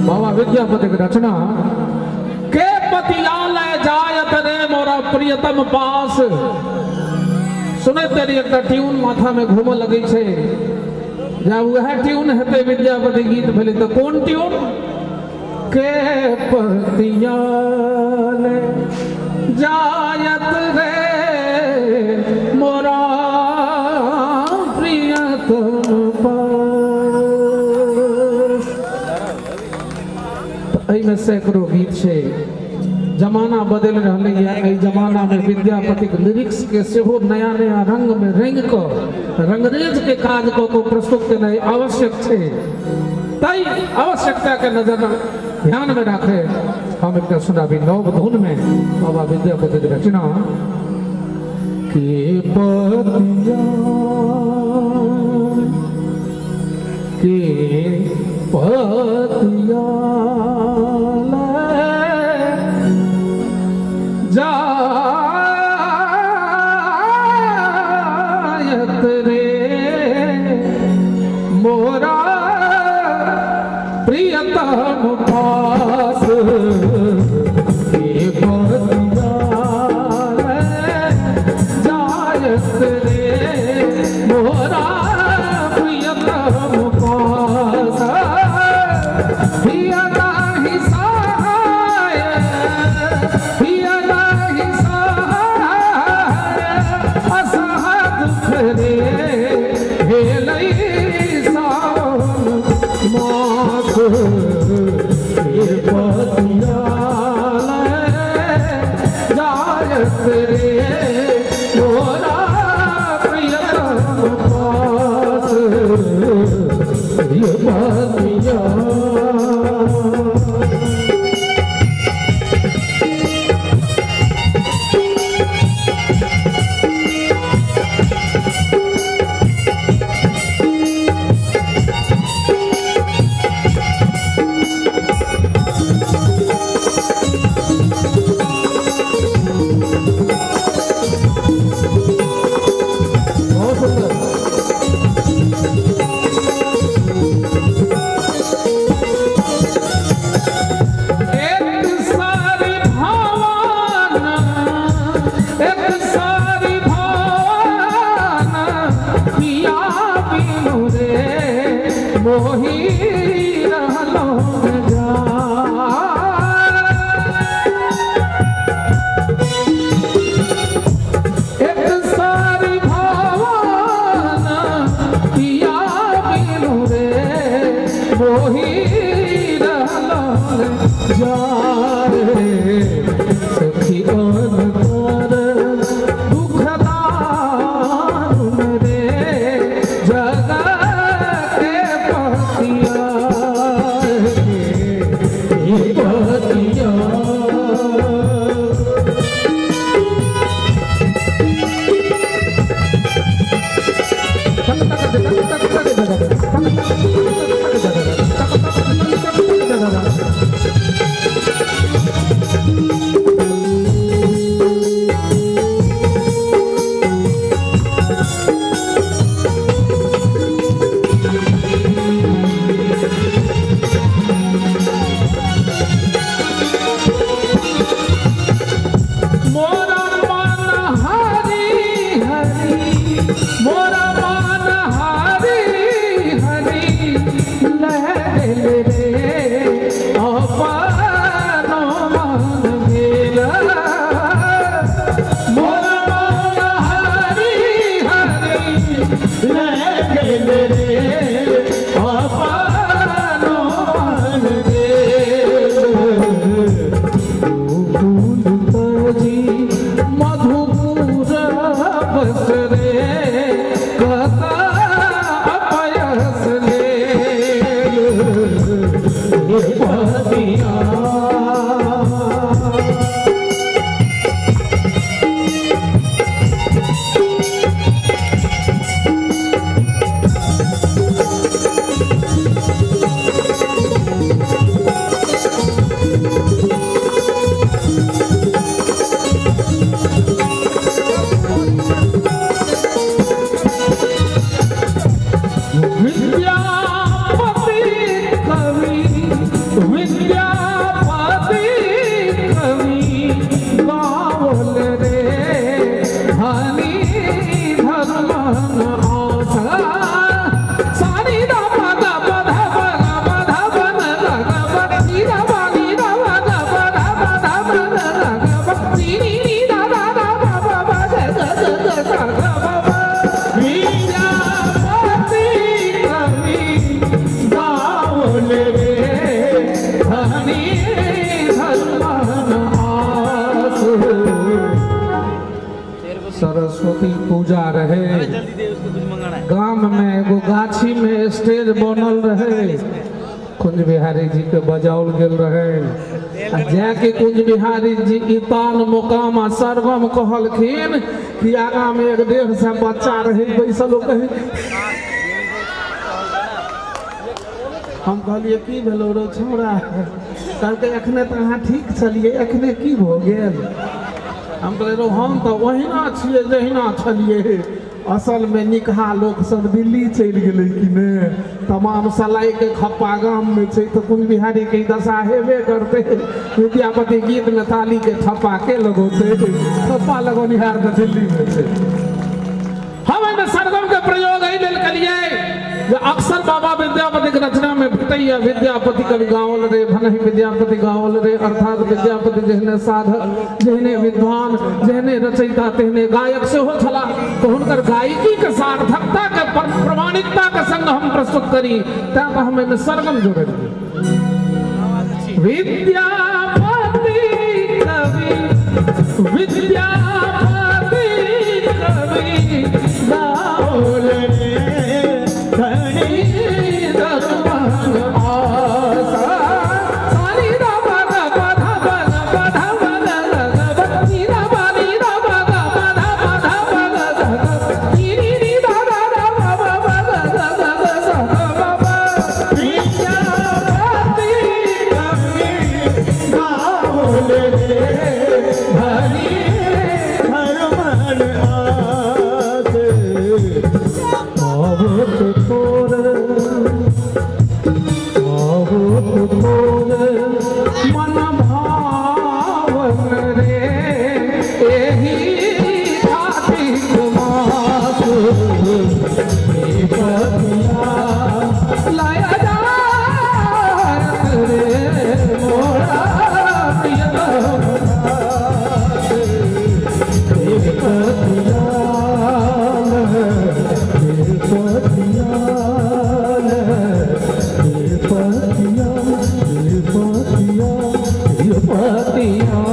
बाबा विद्यापति की रचना के पतियालय जायत रे मोरा प्रियतम पास। सुने तेरी एक ट्यून माथा में घूम लगी छे, जब वह ट्यून हेते विद्यापति गीत भेले तो कौन ट्यून? के पतियालय जायत रे मोरा प्रियतम पास। में सैकड़ों गीत छे। जमाना बदल रहा है, जमाना में विद्यापति लिरिक्स के सेहो नया नया रंग में रंग को रंगरेज के काज को प्रस्तुत करना आवश्यक है। तई आवश्यकता के नजर ध्यान में रखे हम एक सुना भी नव धुन में बाबा विद्यापति की रचना के पतिया जायत रे मोरा प्रियतम पास। जायत रे मोरा प्रियतम पास। पूजा रहे। गांव में एगो गाछी में स्टेज बनल रहे, कुंज बिहारी जी के बजाओल गेल रहे। आ जाके कुंज बिहारी जी इतान मुकामा सरगम कहलखिन कि आगा में 1-1.5 बच्चा रहे बैसल कहे। हम कहलिए की भेलो रो छोड़ा, कहलकै एखने तो अहाँ ठीक छलिए, एखने की भऽ गेल। हम कहलिए रो हम तो ओहिना छिए जहिना छलिए, असल में निकहा लोग सब दिल्ली चलि गेलै कि ने, तमाम सलाई के खप्पा गाम में छै, तो कुंज बिहारी के दशा हेबे करते। विद्यापति गीत में ताली के थप्पा के लगोते, थप्पा लगोनिहार तो दिल्ली में छै। हम एहिमे सरगम के प्रयोग एहि लेल कलियै जे अक्सर बाबा विद्यापति के रचना में भेटैया विद्यापति कवि गाओल रे, भनहि विद्यापति गाओल रे, अर्थात विद्यापति जेहने साधक, जेहने विद्वान, जेहने रचयिता तेहने गायक सेहो छला। तो हुनकर गायकी के सार्थकता के प्रमाणिकता के संग हम प्रस्तुत करी, तें तो हम एहिमे सरगम जोड़लियै। विद्यापति कवि, विद्यापति कवि गाओल रे, पतिया